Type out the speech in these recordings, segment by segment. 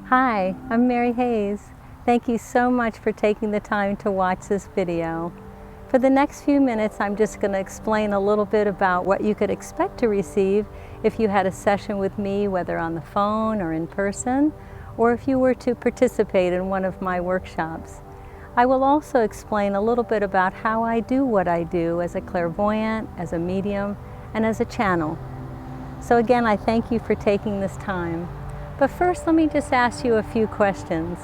Hi, I'm Mary Hayes. Thank you so much for taking the time to watch this video. For the next few minutes, I'm just going to explain a little bit about what you could expect to receive if you had a session with me, whether on the phone or in person, or if you were to participate in one of my workshops. I will also explain a little bit about how I do what I do as a clairvoyant, as a medium, and as a channel. So again, I thank you for taking this time. But first, let me just ask you a few questions.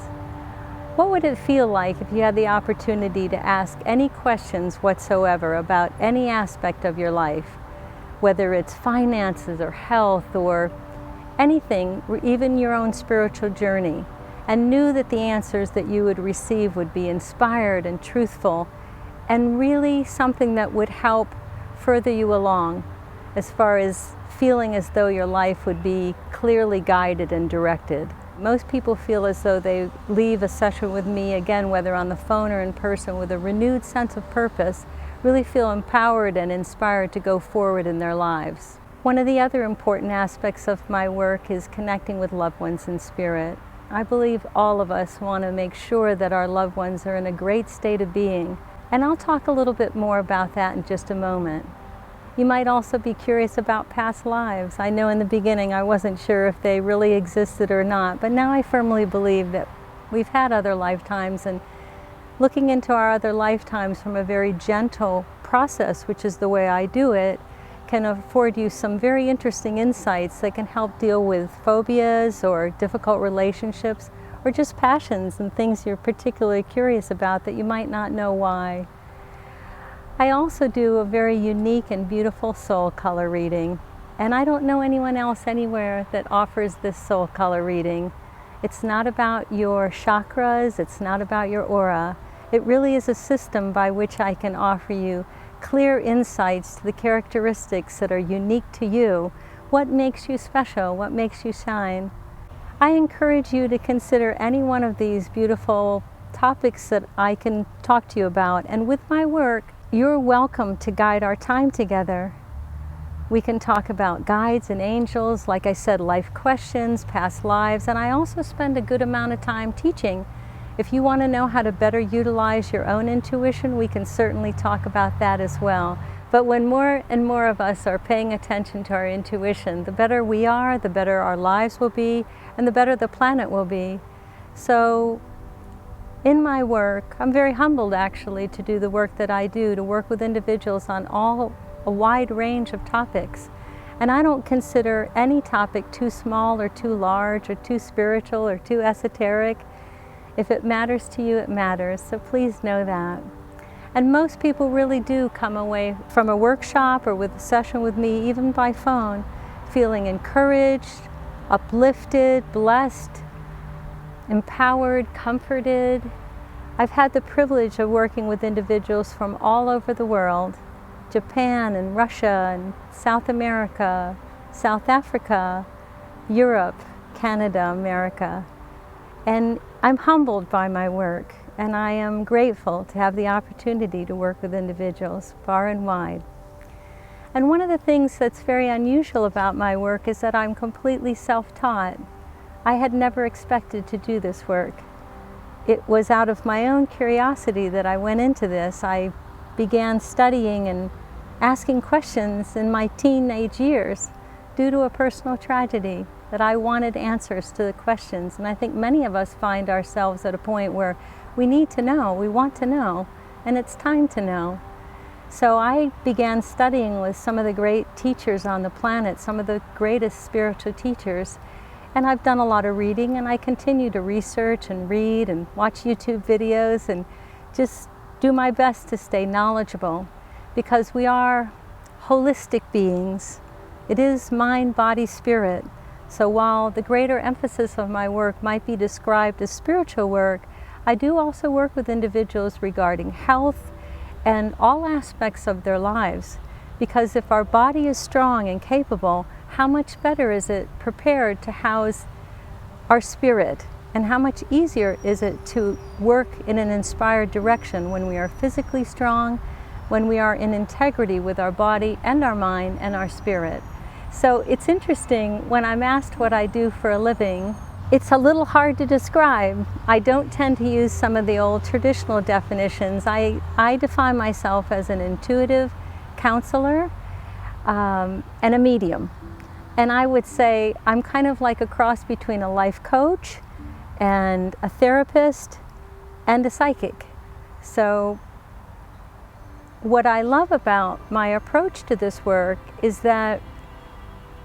What would it feel like if you had the opportunity to ask any questions whatsoever about any aspect of your life, whether it's finances or health or anything, or even your own spiritual journey, and knew that the answers that you would receive would be inspired and truthful and really something that would help further you along as far as feeling as though your life would be clearly guided and directed. Most people feel as though they leave a session with me, again, whether on the phone or in person, with a renewed sense of purpose, really feel empowered and inspired to go forward in their lives. One of the other important aspects of my work is connecting with loved ones in spirit. I believe all of us want to make sure that our loved ones are in a great state of being, and I'll talk a little bit more about that in just a moment. You might also be curious about past lives. I know in the beginning I wasn't sure if they really existed or not, but now I firmly believe that we've had other lifetimes, and looking into our other lifetimes from a very gentle process, which is the way I do it, can afford you some very interesting insights that can help deal with phobias or difficult relationships or just passions and things you're particularly curious about that you might not know why. I also do a very unique and beautiful soul color reading, and I don't know anyone else anywhere that offers this soul color reading. It's not about your chakras, it's not about your aura. It really is a system by which I can offer you clear insights to the characteristics that are unique to you. What makes you special? What makes you shine? I encourage you to consider any one of these beautiful topics that I can talk to you about, and with my work, you're welcome to guide our time together. We can talk about guides and angels, like I said, life questions, past lives, and I also spend a good amount of time teaching. If you want to know how to better utilize your own intuition, we can certainly talk about that as well. But when more and more of us are paying attention to our intuition, the better we are, the better our lives will be, and the better the planet will be. So in my work, I'm very humbled actually to do the work that I do, to work with individuals on a wide range of topics. And I don't consider any topic too small or too large or too spiritual or too esoteric. If it matters to you, it matters, so please know that. And most people really do come away from a workshop or with a session with me, even by phone, feeling encouraged, uplifted, blessed, empowered, comforted. I've had the privilege of working with individuals from all over the world, Japan and Russia and South America, South Africa, Europe, Canada, America. And I'm humbled by my work, and I am grateful to have the opportunity to work with individuals far and wide. And one of the things that's very unusual about my work is that I'm completely self-taught. I had never expected to do this work. It was out of my own curiosity that I went into this. I began studying and asking questions in my teenage years due to a personal tragedy that I wanted answers to the questions. And I think many of us find ourselves at a point where we need to know, we want to know, and it's time to know. So I began studying with some of the great teachers on the planet, some of the greatest spiritual teachers. And I've done a lot of reading, and I continue to research and read and watch YouTube videos and just do my best to stay knowledgeable, because we are holistic beings. It is mind, body, spirit. So while the greater emphasis of my work might be described as spiritual work, I do also work with individuals regarding health and all aspects of their lives. Because if our body is strong and capable, how much better is it prepared to house our spirit? And how much easier is it to work in an inspired direction when we are physically strong, when we are in integrity with our body and our mind and our spirit? So it's interesting, when I'm asked what I do for a living, It's a little hard to describe. I don't tend to use some of the old traditional definitions. I define myself as an intuitive counselor and a medium. And I would say I'm kind of like a cross between a life coach and a therapist and a psychic. So what I love about my approach to this work is that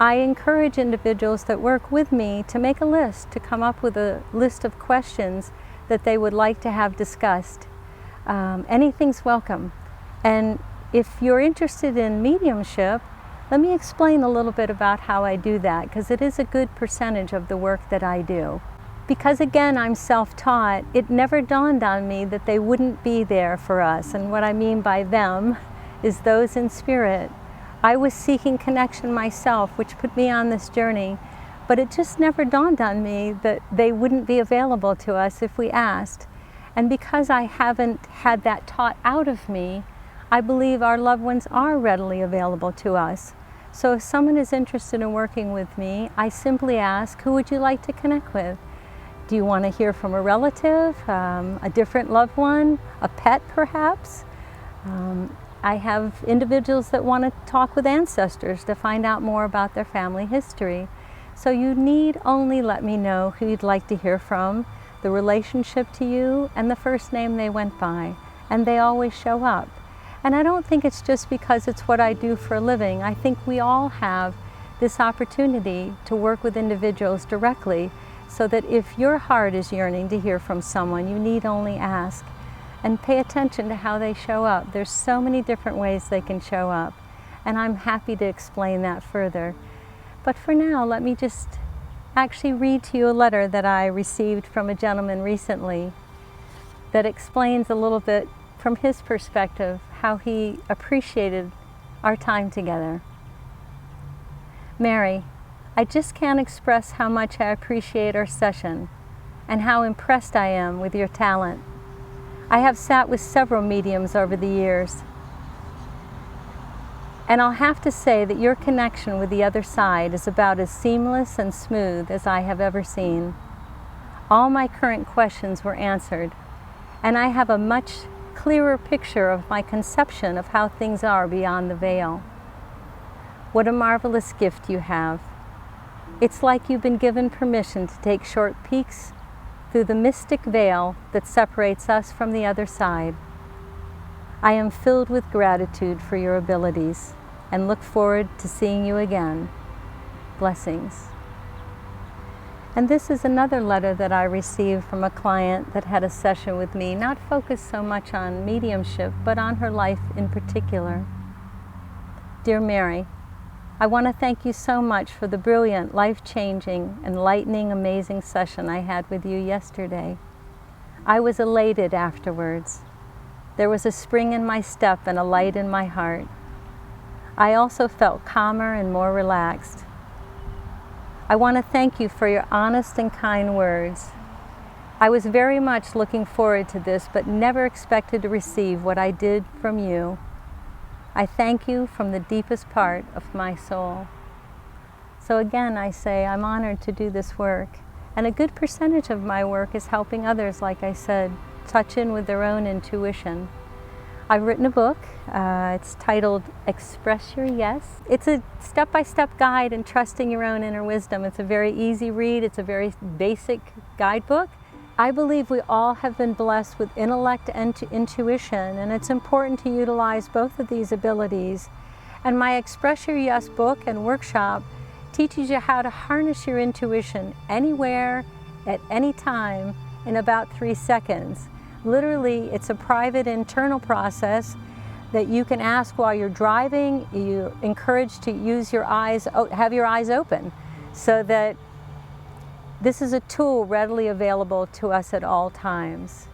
I encourage individuals that work with me to make a list, to come up with a list of questions that they would like to have discussed. Anything's welcome. And if you're interested in mediumship, let me explain a little bit about how I do that, because it is a good percentage of the work that I do. Because again, I'm self-taught, it never dawned on me that they wouldn't be there for us. And what I mean by them is those in spirit. I was seeking connection myself, which put me on this journey, but it just never dawned on me that they wouldn't be available to us if we asked. And because I haven't had that taught out of me, I believe our loved ones are readily available to us. So if someone is interested in working with me, I simply ask, who would you like to connect with? Do you want to hear from a relative, a different loved one, a pet perhaps? I have individuals that want to talk with ancestors to find out more about their family history. So you need only let me know who you'd like to hear from, the relationship to you, and the first name they went by. And they always show up. And I don't think it's just because it's what I do for a living. I think we all have this opportunity to work with individuals directly, so that if your heart is yearning to hear from someone, you need only ask. And pay attention to how they show up. There's so many different ways they can show up, and I'm happy to explain that further. But for now, let me just actually read to you a letter that I received from a gentleman recently that explains a little bit from his perspective how he appreciated our time together. Mary, I just can't express how much I appreciate our session and how impressed I am with your talent. I have sat with several mediums over the years, and I'll have to say that your connection with the other side is about as seamless and smooth as I have ever seen. All my current questions were answered, and I have a much clearer picture of my conception of how things are beyond the veil. What a marvelous gift you have. It's like you've been given permission to take short peeks through the mystic veil that separates us from the other side. I am filled with gratitude for your abilities and look forward to seeing you again. Blessings. And this is another letter that I received from a client that had a session with me, not focused so much on mediumship, but on her life in particular. Dear Mary, I want to thank you so much for the brilliant, life-changing, enlightening, amazing session I had with you yesterday. I was elated afterwards. There was a spring in my step and a light in my heart. I also felt calmer and more relaxed. I want to thank you for your honest and kind words. I was very much looking forward to this, but never expected to receive what I did from you. I thank you from the deepest part of my soul. So again, I say I'm honored to do this work. And a good percentage of my work is helping others, like I said, touch in with their own intuition. I've written a book. It's titled Express Your Yes. It's a step-by-step guide in trusting your own inner wisdom. It's a very easy read. It's a very basic guidebook. I believe we all have been blessed with intellect and intuition, and it's important to utilize both of these abilities. And my Express Your Yes book and workshop teaches you how to harness your intuition anywhere, at any time, in about 3 seconds. Literally, it's a private internal process that you can ask while you're driving. You're encouraged to use your eyes, have your eyes open, so that this is a tool readily available to us at all times.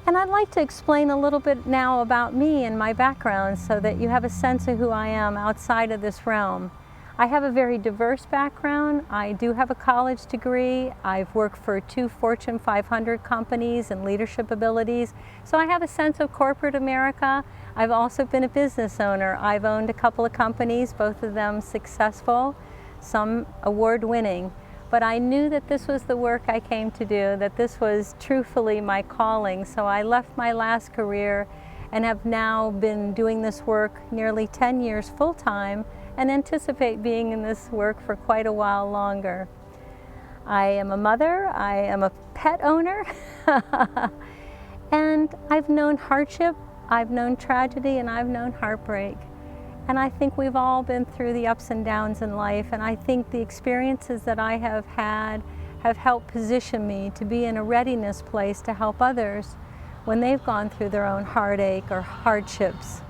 And I'd like to explain a little bit now about me and my background so that you have a sense of who I am outside of this realm. I have a very diverse background. I do have a college degree. I've worked for 2 Fortune 500 companies and leadership abilities. So I have a sense of corporate America. I've also been a business owner. I've owned a couple of companies, both of them successful, some award-winning. But I knew that this was the work I came to do, that this was truthfully my calling. So I left my last career and have now been doing this work nearly 10 years full-time and anticipate being in this work for quite a while longer. I am a mother, I am a pet owner, and I've known hardship, I've known tragedy, and I've known heartbreak. And I think we've all been through the ups and downs in life, and I think the experiences that I have had have helped position me to be in a readiness place to help others when they've gone through their own heartache or hardships.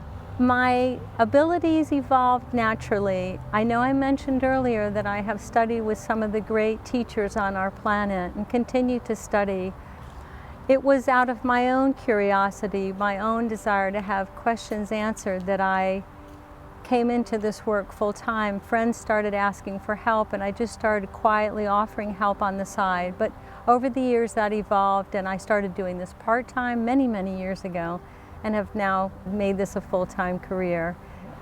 My abilities evolved naturally. I know I mentioned earlier that I have studied with some of the great teachers on our planet and continue to study. It was out of my own curiosity, my own desire to have questions answered, that I came into this work full time. Friends started asking for help, and I just started quietly offering help on the side. But over the years that evolved, and I started doing this part-time many, many years ago, and have now made this a full-time career.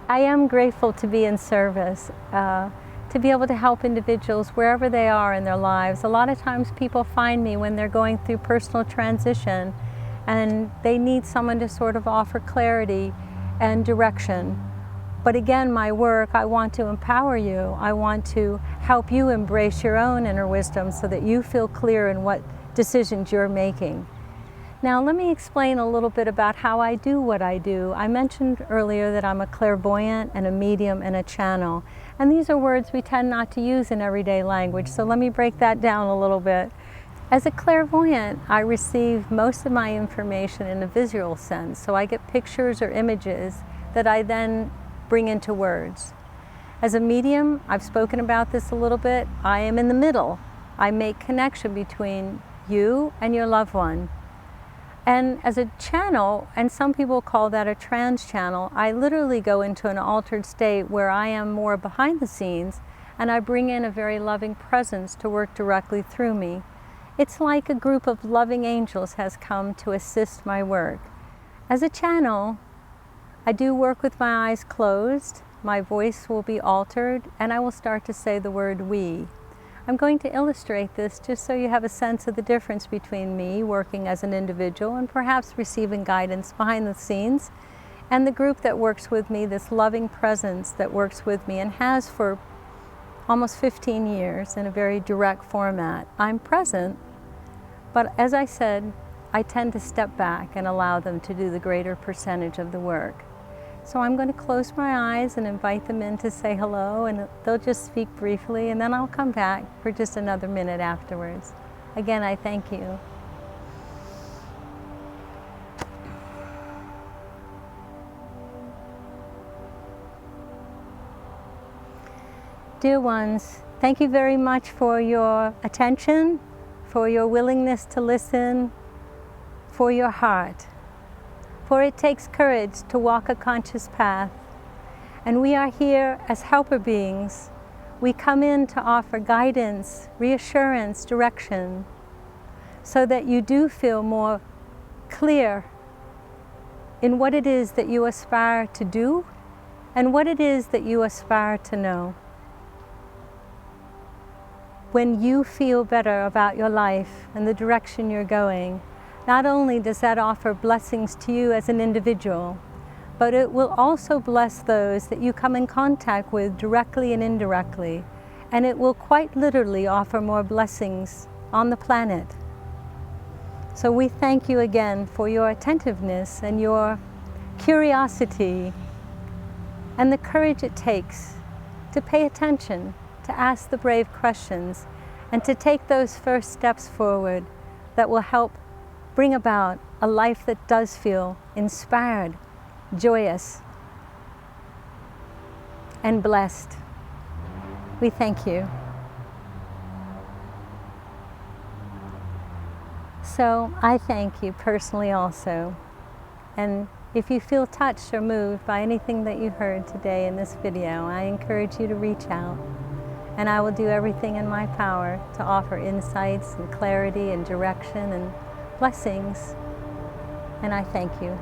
I am grateful to be in service, to be able to help individuals wherever they are in their lives. A lot of times people find me when they're going through personal transition and they need someone to sort of offer clarity and direction. But again, my work, I want to empower you. I want to help you embrace your own inner wisdom so that you feel clear in what decisions you're making. Now let me explain a little bit about how I do what I do. I mentioned earlier that I'm a clairvoyant and a medium and a channel. And these are words we tend not to use in everyday language, so let me break that down a little bit. As a clairvoyant, I receive most of my information in a visual sense, so I get pictures or images that I then bring into words. As a medium, I've spoken about this a little bit, I am in the middle. I make connection between you and your loved one. And as a channel, and some people call that a trance channel, I literally go into an altered state where I am more behind the scenes and I bring in a very loving presence to work directly through me. It's like a group of loving angels has come to assist my work. As a channel, I do work with my eyes closed, my voice will be altered, and I will start to say the word we. I'm going to illustrate this just so you have a sense of the difference between me working as an individual and perhaps receiving guidance behind the scenes, and the group that works with me, this loving presence that works with me and has for almost 15 years in a very direct format. I'm present, but as I said, I tend to step back and allow them to do the greater percentage of the work. So I'm going to close my eyes and invite them in to say hello, and they'll just speak briefly, and then I'll come back for just another minute afterwards. Again, I thank you. Dear ones, thank you very much for your attention, for your willingness to listen, for your heart. For it takes courage to walk a conscious path. And we are here as helper beings. We come in to offer guidance, reassurance, direction, so that you do feel more clear in what it is that you aspire to do and what it is that you aspire to know. When you feel better about your life and the direction you're going, not only does that offer blessings to you as an individual, but it will also bless those that you come in contact with directly and indirectly, and it will quite literally offer more blessings on the planet. So we thank you again for your attentiveness and your curiosity and the courage it takes to pay attention, to ask the brave questions, and to take those first steps forward that will help bring about a life that does feel inspired, joyous, and blessed. We thank you. So I thank you personally also. And if you feel touched or moved by anything that you heard today in this video, I encourage you to reach out. And I will do everything in my power to offer insights and clarity and direction and blessings, and I thank you.